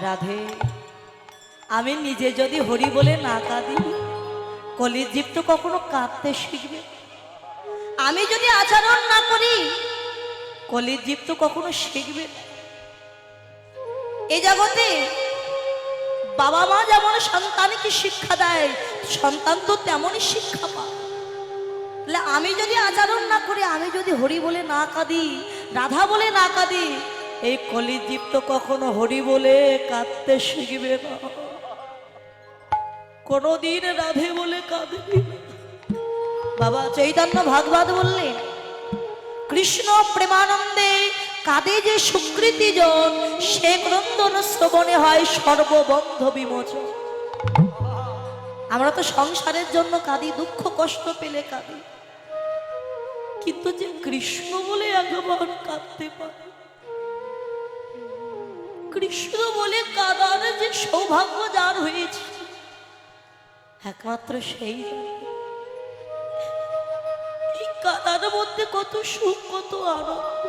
রাধে, আমি নিজে যদি হরি বলে না কাঁদি, কলির জীব তো কখনো কাঁদতে শিখবে। আমি যদি আচরণ না করি, কলির জীব তো কখনো শিখবে না। এই জগতে বাবা মা যেমন সন্তানকে শিক্ষা দেয়, সন্তান তো তেমনই শিক্ষা পায়। তাহলে আমি যদি আচরণ না করি, আমি যদি হরি বলে না কাঁদি, রাধা বলে না কাঁদি, এই কলির জীব তো কখনো হরি বলে কাঁদতে শিখবে না, কোনদিন রাধে বলে কাঁদবি না। বাবা চৈতন্য ভাগবত বললেন, কৃষ্ণ প্রেমানন্দে কাঁদে যে সুকৃতি জন, সে ক্রন্দন শ্রবণে হয় সর্ববন্ধ বিমোচন। আমরা তো সংসারের জন্য কাঁদি, দুঃখ কষ্ট পেলে কাঁদি, কিন্তু যে কৃষ্ণ বলে একবার কাঁদতে পারে, কৃষ্ণ বলে কাঁদার যে সৌভাগ্য যার হয়েছে, একমাত্র সেই জানে। এই কাঁদার মধ্যে কত সুখ, কত আনন্দ।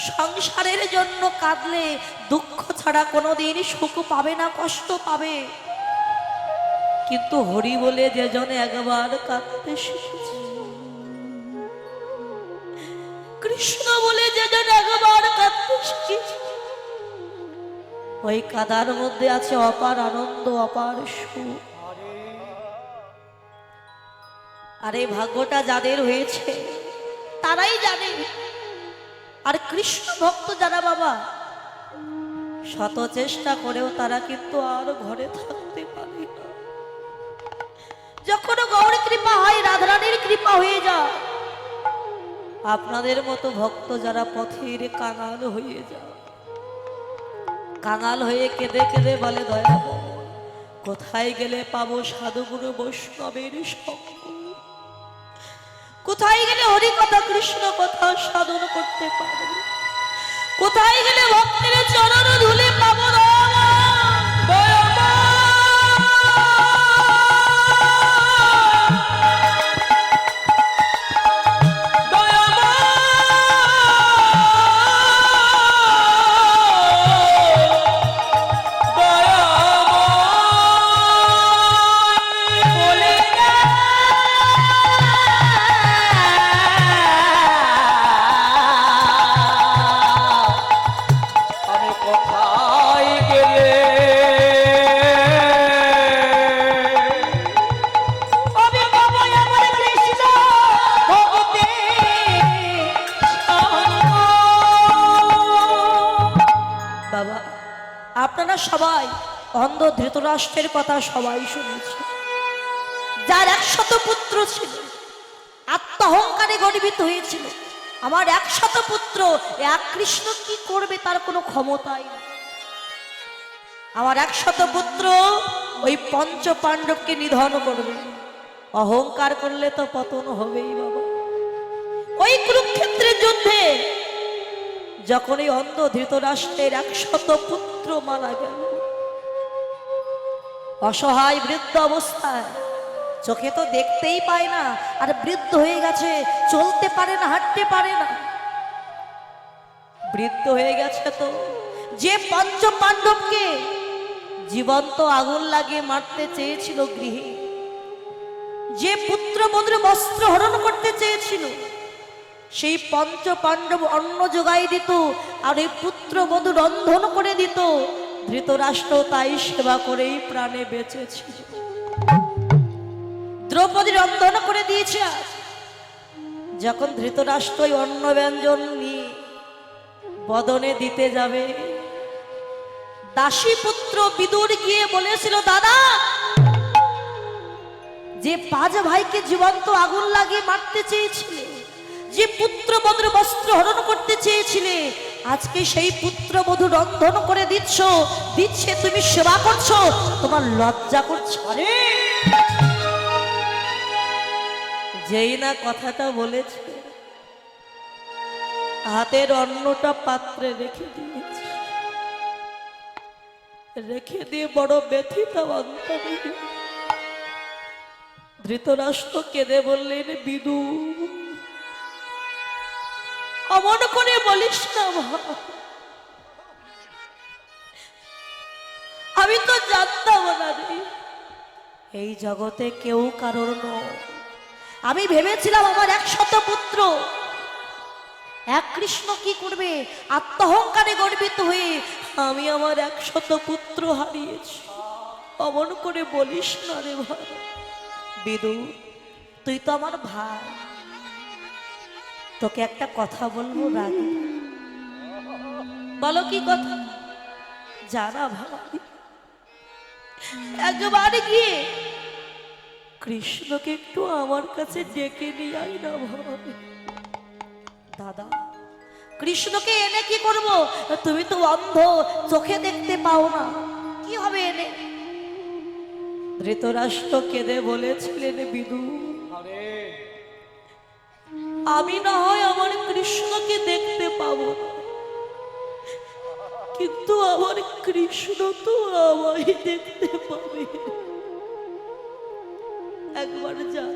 সংসারের জন্য কাঁদলে দুঃখ ছাড়া কোনোদিন সুখ পাবে না, কষ্ট পাবে। কিন্তু হরি বলে যে জনে একবার কাঁদতে শিখেছে, কৃষ্ণ বলে যে জন একবার কাঁদতে শিখেছে, ওই কাঁদার মধ্যে আছে অপার আনন্দ, অপার সুখ। আর এই ভাগ্যটা যাদের হয়েছে তারাই জানে। আর কৃষ্ণ ভক্ত যারা বাবা, শত চেষ্টা করেও তারা কিন্তু আর ঘরে থাকতে পারে না। যখন গৌর কৃপা হয়, রাধারানীর কৃপা হয়ে যায়, আপনাদের মতো ভক্ত যারা পথের কাঙাল হয়ে যায়, কাঙাল হয়ে কেঁদে কেঁদে বলে, দয়া কোথায় গেলে পাবো সাধুগুরু বৈষ্ণবের সঙ্গ, কোথায় গেলে হরি কথা কৃষ্ণ কথা সাধন করতে পারবো, কোথায় গেলে ভক্তের চরণ ধুলে পাবো সবাই অন্ধ ধৃতরাষ্ট্রের কথা সবাই শুনেছে, যার 100 পুত্র ছিল, আত্মহংকারে গর্বিত হয়েছিল, আমার 100 পুত্র, এক কৃষ্ণ কি করবে তার কোনো ক্ষমতাই নেই। আমার 100 পুত্র ওই পঞ্চ পাণ্ডবকে নিধন করবে, অহংকার করলে তো পতন হবেই বাবা। ওই কুরুক্ষেত্রের যুদ্ধে যখন এই অন্ধ ধৃতরাষ্ট্রের 100 পুত্র মারা গেল, অসহায় বৃদ্ধ অবস্থায়, চোখে তো দেখতেই পায় না, আর বৃদ্ধ হয়ে গেছে, চলতে পারে না, হাঁটতে পারে না, বৃদ্ধ হয়ে গেছে। তো যে পঞ্চ পাণ্ডবকে জীবন্ত আগুন লাগিয়ে মারতে চেয়েছিল গৃহে, যে পুত্র বধূর বস্ত্র হরণ করতে চেয়েছিল, সেই পঞ্চ পাণ্ডব অন্ন যোগাই দিত, আর এই পুত্র বধূ রন্ধন করে দিত। ধৃতরাষ্ট্র তাই সেবা করেই প্রাণে বেঁচেছিল। দ্রৌপদী রন্ধন করে দিয়েছে। যখন ধৃতরাষ্ট্র অন্ন ব্যঞ্জন নিয়ে বদনে দিতে যাবে, দাসী পুত্র বিদুর গিয়ে বলেছিল, দাদা, যে 5 ভাইকে জীবন্ত আগুন লাগিয়ে মারতে চেয়েছিলে, যে পুত্র বধূর বস্ত্র হরণ করতে চেয়েছিলে, আজকে সেই পুত্র বধূ রন্ধন করে দিচ্ছে তুমি সেবা করছো, তোমার লজ্জা করছো? আরে যেই না কথাটা বলেছে, হাতের অন্নটা পাত্রে রেখে দিয়েছে, রেখে দিয়ে বড় ব্যথিত অন্তরে ধৃতরাষ্ট্র কেঁদে বললেন, বিদু অমন করে বলিস না বাবা। আমি তো জানতাম না রে এই জগতে কেউ কারোর নয়। আমি ভেবেছিলাম আমার 100 পুত্র, এক কৃষ্ণ কি করবে, আত্মহংকারে গর্বিত হয়ে আমি আমার 100 পুত্র হারিয়েছি। অমন করে বলিস না রে ভাই। বিদু, তুই তো আমার ভাই, তোকে একটা কথা বলবো, রাগি? বলো কি কথা? জানা ভাই, একবার গিয়ে কৃষ্ণকে একটু আমার কাছে ডেকে নিয়ে আই না ভাই। দাদা, কৃষ্ণকে এনে কি করব? তুমি তো অন্ধ, চোখে দেখতে পাও না, কি হবে এনে? ধৃতরাষ্ট্র কেঁদে বলেছিলেন, বিদু আমি না হয় আমার কৃষ্ণকে দেখতে পাবো না, কিন্তু আমার কৃষ্ণ তো আমায় দেখতে পাবে। একবার যা।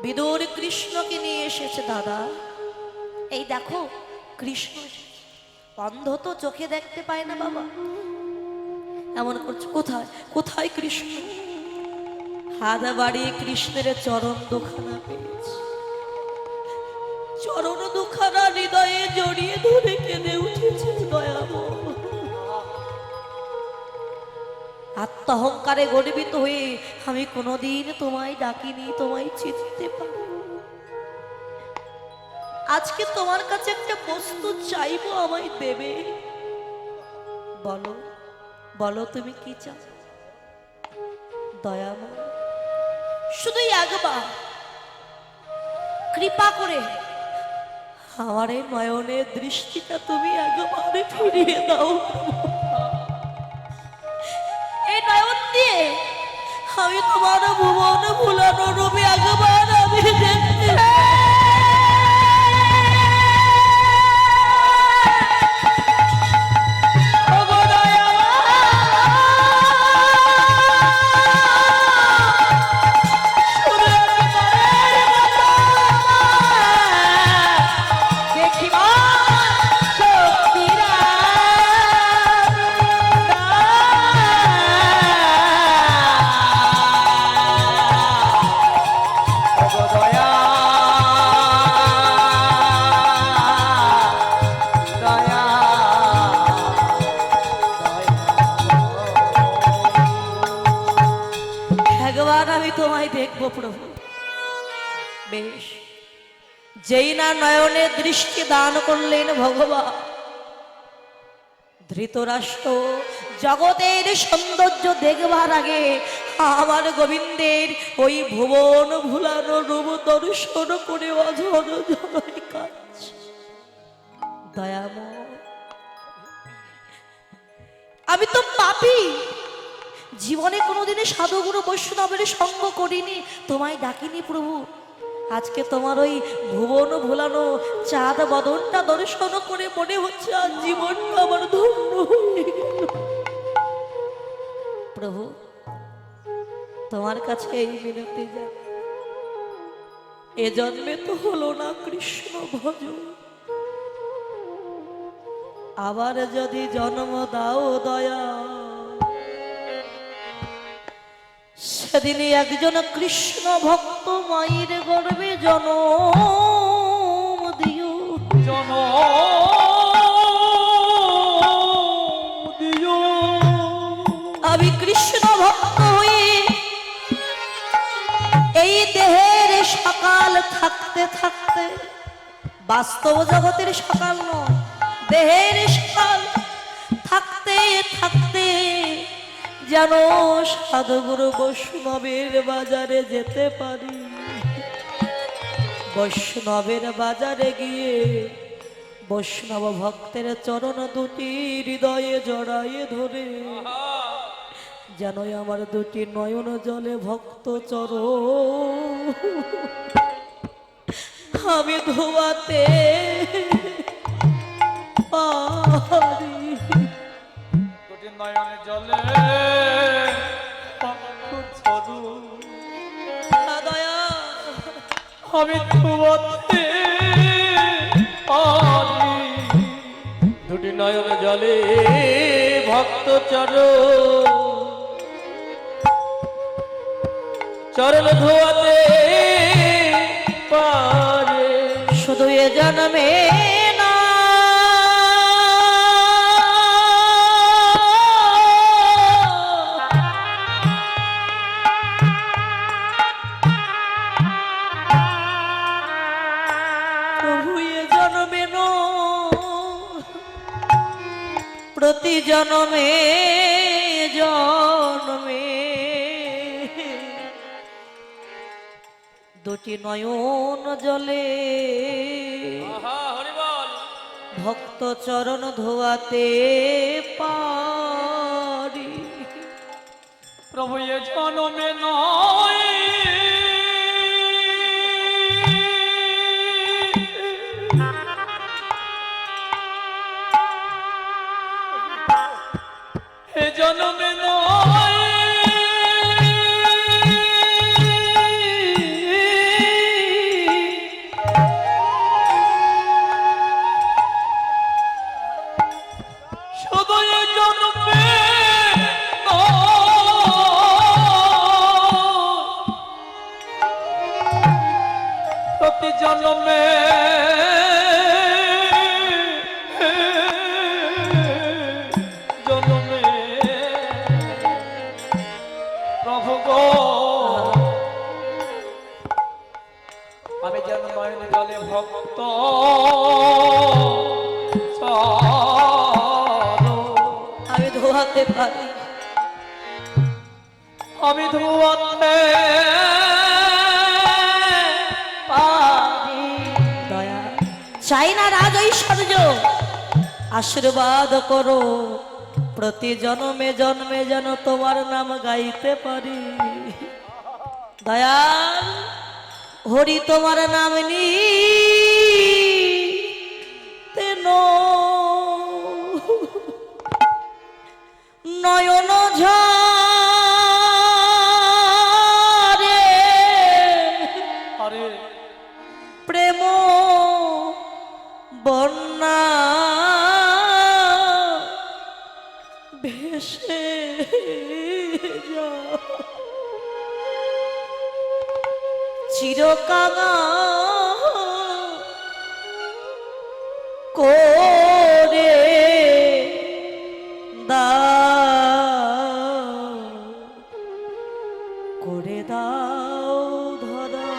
বিদুর কৃষ্ণকে নিয়ে এসেছে। দাদা, এই দেখো কৃষ্ণ। অন্ধ তো চোখে দেখতে পায় না বাবা, এমন করছে। কোথায় কোথায় কৃষ্ণ? হাত বাড়িয়ে কৃষ্ণের চরণ দুখানা পেয়েছে। চরণ দুখানা হৃদয়ে জড়িয়ে ধরে কেঁদে উঠেছে। দয়াময়, আত্মহংকারে গর্বিত হয়ে আমি কোনোদিন তোমায় ডাকিনি, তোমায় চিনতে পারি। আজকে তোমার কাছে একটা বস্তু চাইবো, আমায় দেবে? বলো বলো, তুমি কি চাও? দয়াময়, শুধু একবার কৃপা করে আমার এই নয়নের দৃষ্টিটা তুমি একবারে ফিরিয়ে দাও। এই নয়ন দিয়ে আমি তোমার ভুবন ভুলানো রূপে একবার আমি দেখতে দেখবো প্রভু। বেশ, যেই না নয়নে দৃষ্টি দান করলেন ভগবান, ধৃতরাষ্ট্র জগতের সৌন্দর্য দেখবার আগে আমার গোবিন্দের ওই ভুবন ভুলানো রূপ দর্শন করে অঝর ঝরাই কাঁদছে। দয়াময়, আমি তো পাপী, জীবনে কোনোদিনে সাধুগুরু বৈষ্ণবের সঙ্গ করিনি, তোমায় ডাকিনি প্রভু। আজকে তোমার ওই ভুবন ভোলানো চাঁদ বদনটা দর্শন করে মনে হচ্ছে আজ জীবনটা আমার ধন্য হয়ে গেল। প্রভু, তোমার কাছে এই মিনতি যায়, এ জন্মে তো হলো না কৃষ্ণ ভজ, আবার যদি জন্ম দাও দয়া, সেদিনই একজন কৃষ্ণ ভক্ত মায়ের গর্ভে জনম দিও। আমি কৃষ্ণ ভক্ত হয়ে এই দেহের সকাল থাকতে থাকতে, বাস্তব জগতের সকাল নয়, দেহের সকাল থাকতে থাকতে যেন সাধুগুরু বৈষ্ণবের বাজারে যেতে পারি। বৈষ্ণবের বাজারে গিয়ে বৈষ্ণব ভক্তের চরণ দুটি হৃদয়ে জড়ায়ে ধরে যেন আমার দুটি নয়ন জলে ভক্ত চরণ আমি ধোয়াতে পারি। নয়নে জলে দয়া আমি ধুয়াতে পারি দুটি নয়ন জলে ভক্ত চরণ ধোয়াতে পারে শুধু এ জন্মে না প্রভু এ জন্মে ন প্রতি জন্মে জন্মে দুটি নয়ন জলে ভক্ত চরণ ধোয়াতে পারি প্রভু এ জন্মে নয় এ জন্মে নয় জন্মে জন্মে প্রভু গো আমি যেন নয়ন জলে ভক্ত আমি ধোয়াতে পারি আমি ধোয়াতে চাই না রাজ ঐশ্বর্য আশীর্বাদ করো প্রতি জন্মে জন্মে যেন তোমার নাম গাইতে পারি দয়াল হরি তোমার নাম নি নয়ন ঝরে প্রেম বন্যা ভেসে চিরকাঙা করে দাও ধরা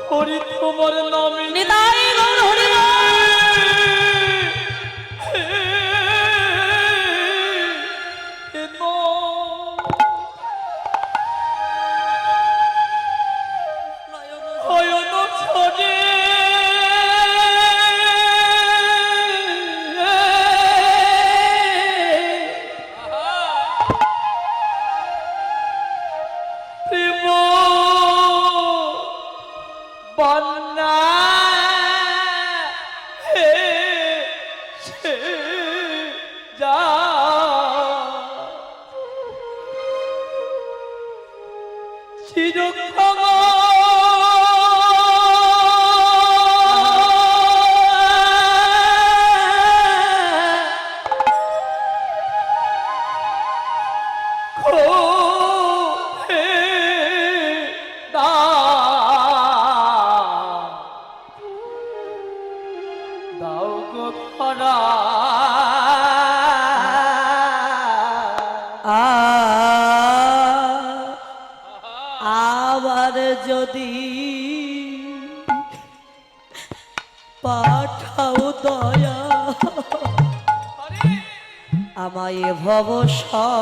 হরি তোমার নামে নিতাই গৌর হরি আবার যদি পাঠাও দয়া আমায় ভব সংসারে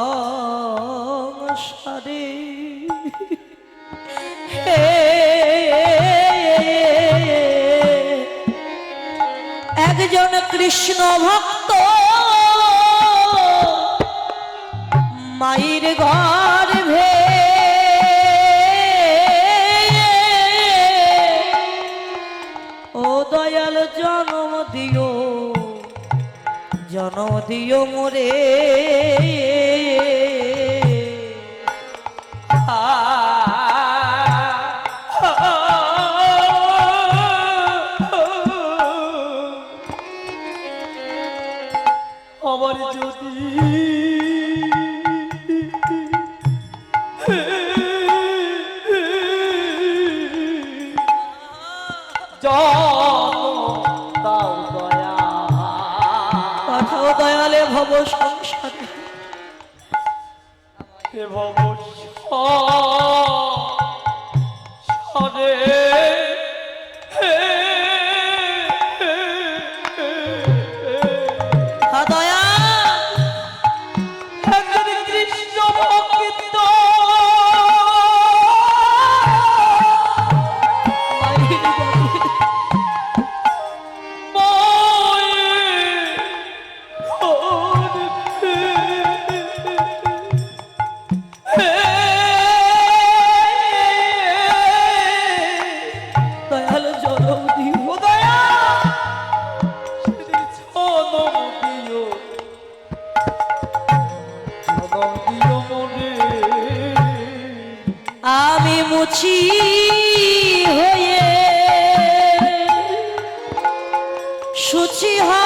একজন কৃষ্ণ ভক্ত মায়ের গর্ভে ও দয়াল জন্ম দিও মোরে দাও দয়া পাঠাও দয়ালে ভব সংসারে হে ভব সরে হা দয়া একজন কৃষ্ণ ভক্ত দয়ালে জনম দিও আমি মুছি হয়ে সুচি হব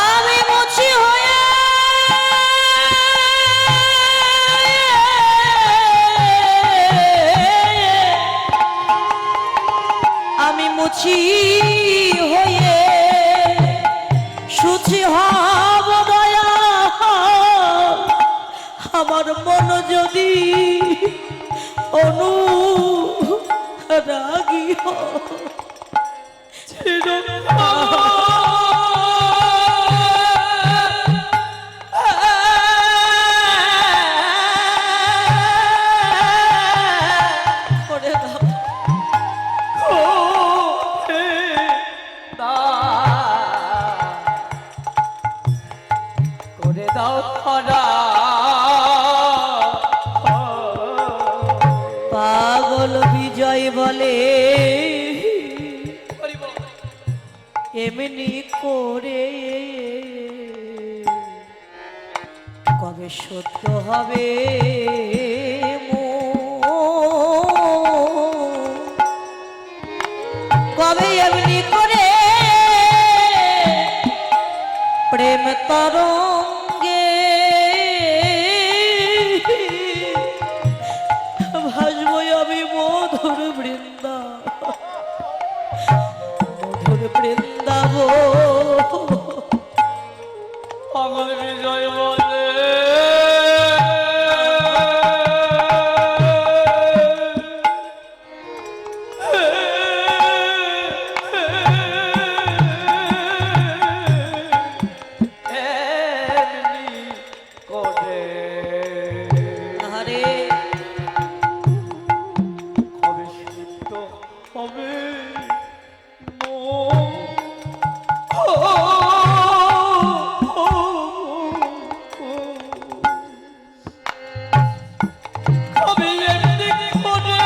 আমি মুছি হয়ে আমি মুছি হয়ে সুচি হব দয়া আমার মন যদি অনুরাগী করে দাও খরা পাগল বিজয় বলে এমনি করে কবে সত্য হবে কবে এমনি করে প্রেম তরঙ্গে ভাসবো আমি মধুর বৃন্দাব পাগল বিজয় বলে আরে কবে সিদ্ধ হবে কবে এমনি করে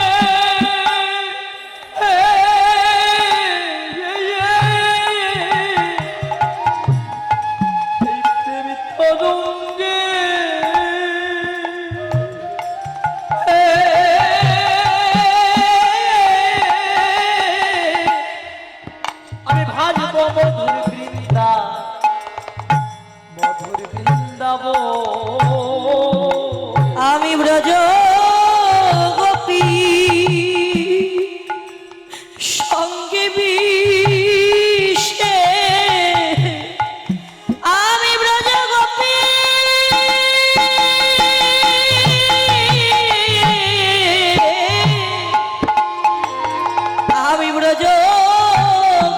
এই প্রেম তরঙ্গে আমি ভাজব মধুর বৃন্দাব আমি ব্রজ গোপী সঙ্গে বিষে আমি ব্রজ গোপী আমি ব্রজ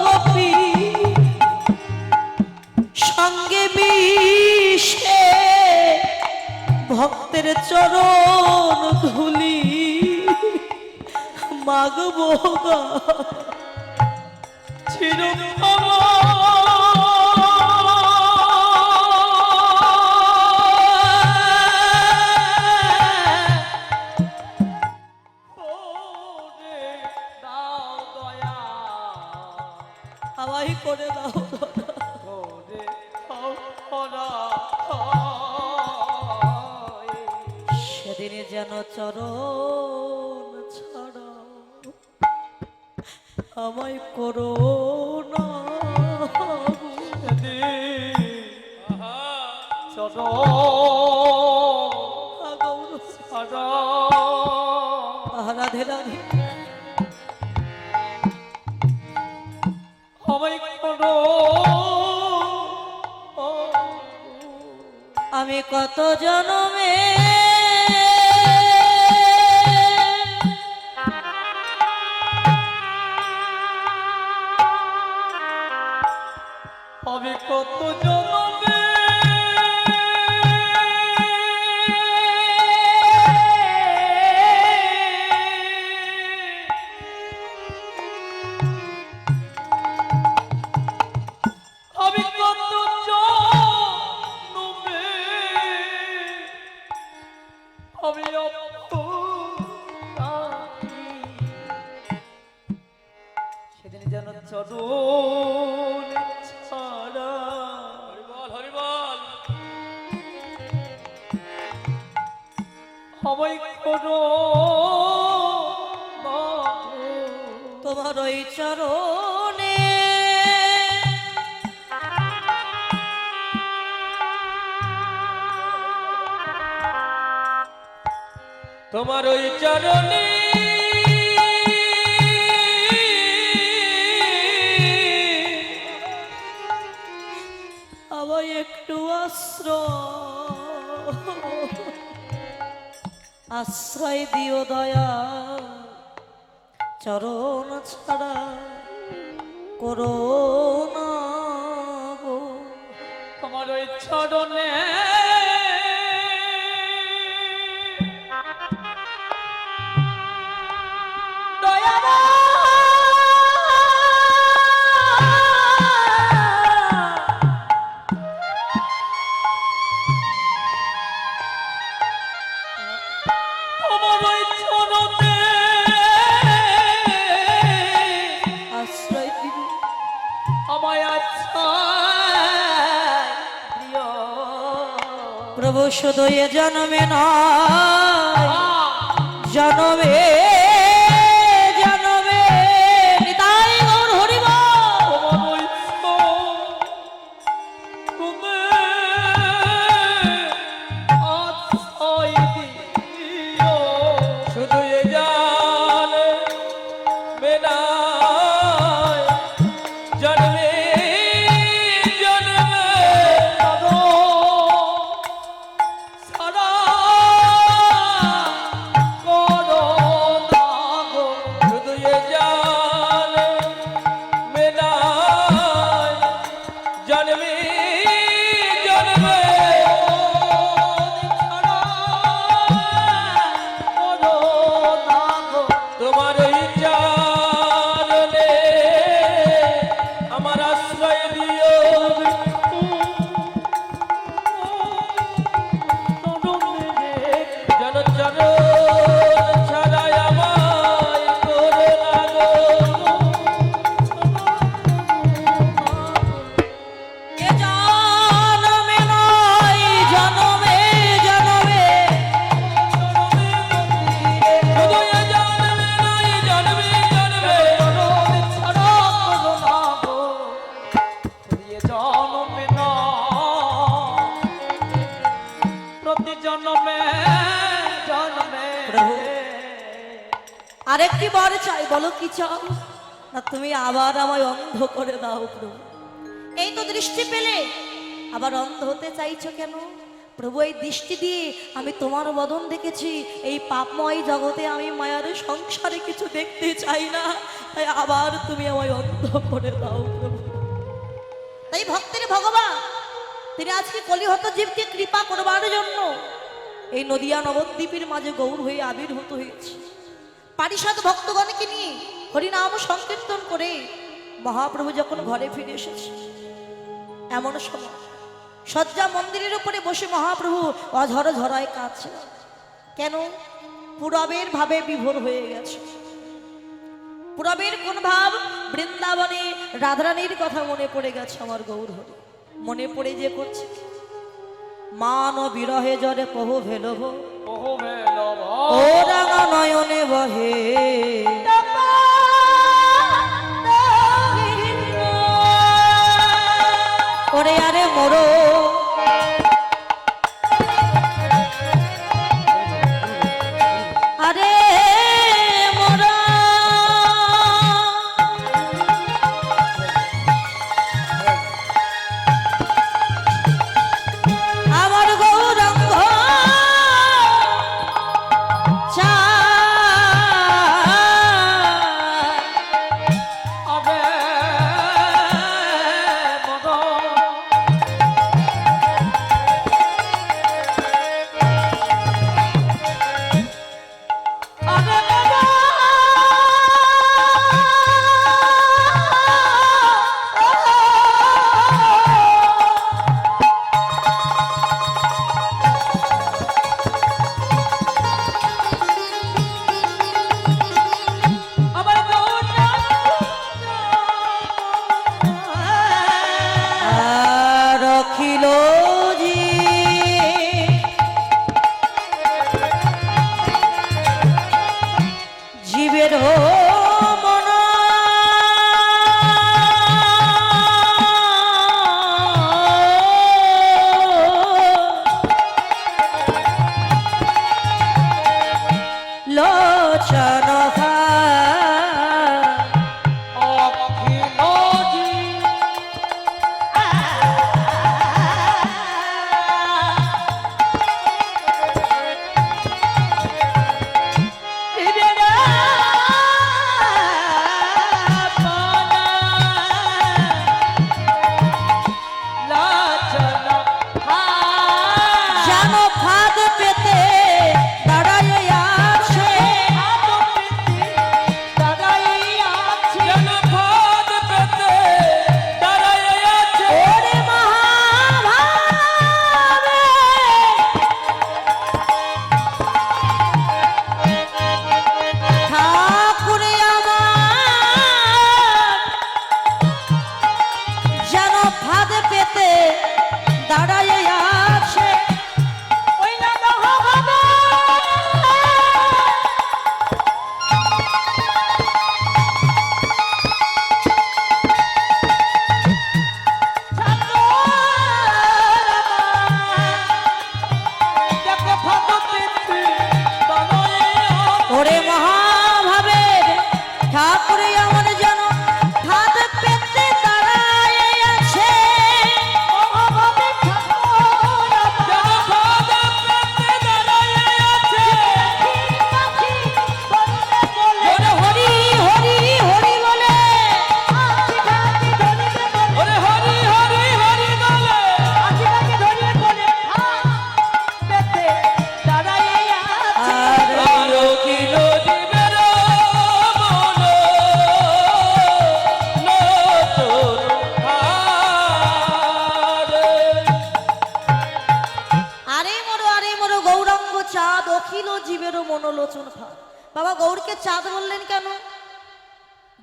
গোপী সঙ্গে বিষে ভক্তের চরণ ধুলি মাগবো গা হাওয়াই করে দাও সেদিনে যেন চরণ ছাড়া আমায় করো না চলো গৌর ছাড়া কত জনমে হবে কত জনমে হবে কত জনমে হবে সেদিন যেন চরণ ছাড়া হরিবল হরিবল হবে করো তোমার ওই চরণে তোমার ওই চরণে আবার একটু আশ্রয় দিও দয়া চরণ ছাড়া করো না গো। তোমার ওই চরণে তোমার ওই চরণে আশ্রয় দিও আমায় আশ্রয় দিও। প্রভু শুধু এ জন্মে নয় জন্মে জন্মে নিতাই গৌর হরি বল। তোমার ওই চরণে আশ্রয় দিও। শুধু এ জানবে না জন্মে জন্মে করো সারা করো না গো। শুধু এ জানবে না জন্মে জন্মে ছাড়া করো না গো। তোমার এই চরণে আমার আশ্রয় দিও। যেন চরণ ছাড়াই আমায় করো না গো। এ জন্মে নয় জন্মে জন্মে শুধু এ জন্মে নয় জন্মে জন্মে ছাড়া করো না গো। শুধু এ জন্মে নয় প্রতি জন্মে জন্মে প্রভু। আরেকটি বার চাই বলো কি চাও না তুমি আবার আমায় অন্ধ করে দাও প্রভু। এই তো দৃষ্টি পেলে আবার অন্ধ হতে চাইছো কেন প্রভু? এই দৃষ্টি দিয়ে আমি তোমার বদন দেখেছি, এই পাপময় জগতে আমি মায়ার সংসারে কিছু দেখতে চাই না, তাই আবার তুমি আমায় অন্ধ করে দাও প্রভু। তাই ভক্তের ভগবান তিনি আজকে কলিহত জীবকে কৃপা করবার জন্য এই নদিয়া নবদ্বীপের মাঝে গৌর হয়ে আবির্ভূত হয়েছে। পারিষদ ভক্তগণকে নিয়ে হরিনাম সংকীর্তন করে মহাপ্রভু যখন ঘরে ফিরে এসেছে, এমন সময় শয্যা মন্দিরের উপরে বসে মহাপ্রভু অঝর ঝরায় কাঁদছে। কেন? পুরবের ভাবে বিভোর হয়ে গেছে। পুরবের কোন ভাব? বৃন্দাবনে রাধারানীর কথা মনে পড়ে গেছে আমার গৌর হরি। মনে পড়ে যে করছে মান বিরহে জরে পহু ভেলভ বহু বেলব ও রাঙা নয়নে বহে ওরে আরে মোরো আরে মোরা আমার গৌরা অখিল জীবেরও মনোলোচন ভাব। বাবা গৌরকে চাঁদ বললেন কেন?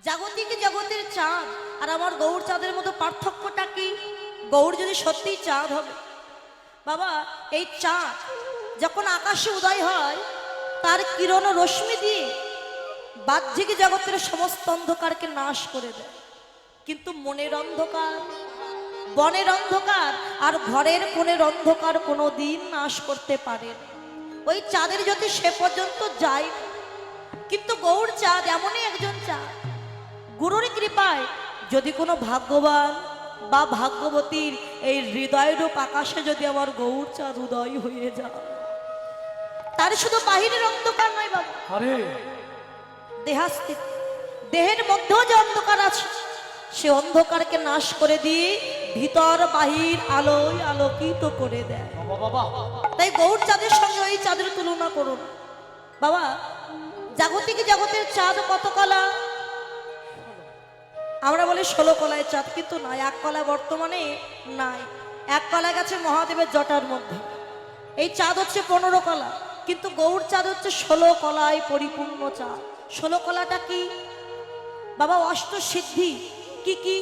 জাগতিক জগতের চাঁদ আর আমার গৌর চাঁদের মতো পার্থক্যটা কি? গৌর যদি সত্যিই চাঁদ হবে, বাবা এই চাঁদ যখন আকাশে উদয় হয় তার কিরণ ও রশ্মি দিয়ে বাহ্যিক জগতের সমস্ত অন্ধকারকে নাশ করে দেয়, কিন্তু মনের অন্ধকার, বনের অন্ধকার আর ঘরের কোণের অন্ধকার কোনো দিন নাশ করতে পারে না। ওই চাঁদের জ্যোতি সে পর্যন্ত যায় না। কিন্তু গৌর চাঁদ এমনই একজন চাঁদ, গুরুর কৃপায় যদি কোনো ভাগ্যবান বা ভাগ্যবতীর এই হৃদয়রূপ আকাশে যদি আমার গৌর চাঁদ উদয় হয়ে যায়, তার শুধু বাহিরের অন্ধকার নয় বাবা, আরে দেহাস্থিত দেহের মধ্যেও যে অন্ধকার আছে সে অন্ধকারকে নাশ করে দিয়ে ভিতর বাহির আলোয় আলোকিত করে দেয়। বাবা বাবা, তাই গৌর চাঁদের সঙ্গে ওই চাঁদের তুলনা করুন বাবা। জাগতিক জগতের চাঁদ কত কলা? আমরা বলি 16 কলায় চাঁদ, কিন্তু নয়, এক কলা বর্তমানে নাই। এক কলা গেছে মহাদেবের জটার মধ্যে। এই চাঁদ হচ্ছে 15 কলা, কিন্তু গৌর চাঁদ হচ্ছে 16 কলায় পরিপূর্ণ চাঁদ। 16 কলাটা কি বাবা? অষ্ট সিদ্ধি কি কি?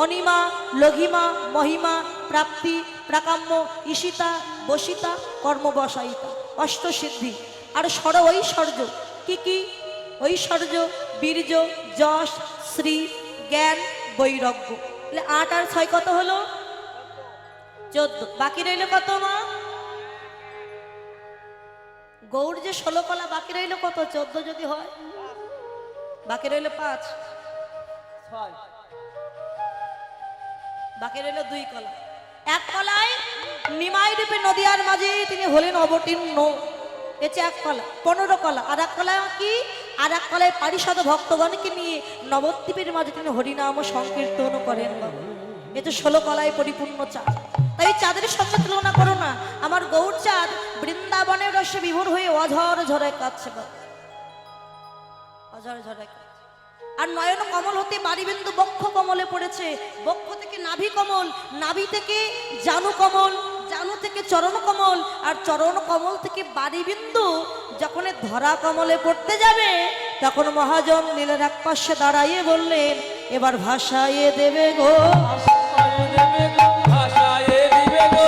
অনিমা, লঘিমা, মহিমা, প্রাপ্তি, প্রাকাম্য, ঈশিতা, বসিতা, কর্মবসায়িতা, অষ্ট সিদ্ধি। আর ঐশ্বর্য কি কি? ঐশ্বর্য, বীর্য, যশ, শ্রী, জ্ঞান, বৈরাগ্য। 8 আর 6 কত হলো? 14। বাকি রইল কত মা? গৌর যে 16 কলা, বাকি রইল কত? 14 যদি হয়, বাকি রইল 5, 6 বাকি রইল 2 কলা। এক কলায় নিমাই রূপে নদিয়ার মাঝে তিনি হলেন অবতীর্ণ, এতে এক কলা। 15 কলা। আর এক কলা কি? আর এক কলায় পারিষদ ভক্তগণকে নিয়ে নবদ্বীপের মাঝে তিনি হরিনাম সংকীর্তন করেন বাবা। এতে 16 কলায় পরিপূর্ণ চাঁদ। তাই চাঁদের সঙ্গে তুলনা করো না। আমার গৌর চাঁদ বৃন্দাবনের রসে বিভোর হয়ে অঝর ঝরে কাঁদছে বাবা, অঝর ঝরে কাঁদছে। আর নয়ন কমল হতে বাড়িবিন্দু বক্ষ কমলে পড়েছে, বক্ষ থেকে নাভি কমল, নাভি থেকে জানু কমল, জানু থেকে চরণ কমল, আর চরণ কমল থেকে বাড়িবিন্দু যখন ধরা কমলে পড়তে যাবে তখন মহাজন নীলের এক পাশে দাঁড়াইয়ে বললেন, এবার ভাষাইয়ে দেবে গো, ভাষায় দেবে গো, ভাষায় দিবে গো,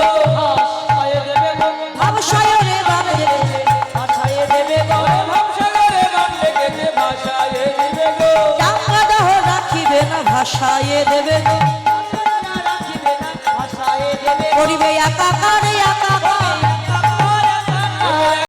ভাষায় দেবে গো, ভাবসায়রে গান গেয়েছে, ভাষাইয়ে দেবে গো, ভাবসাগরে গান লেগেছে, ভাষায় দিবে গো, চাঙ্গাদাহ রাখিবে না, ভাষাইয়ে দেবে গো, ভাষায় দেবে করিবে একাকারে একাকার।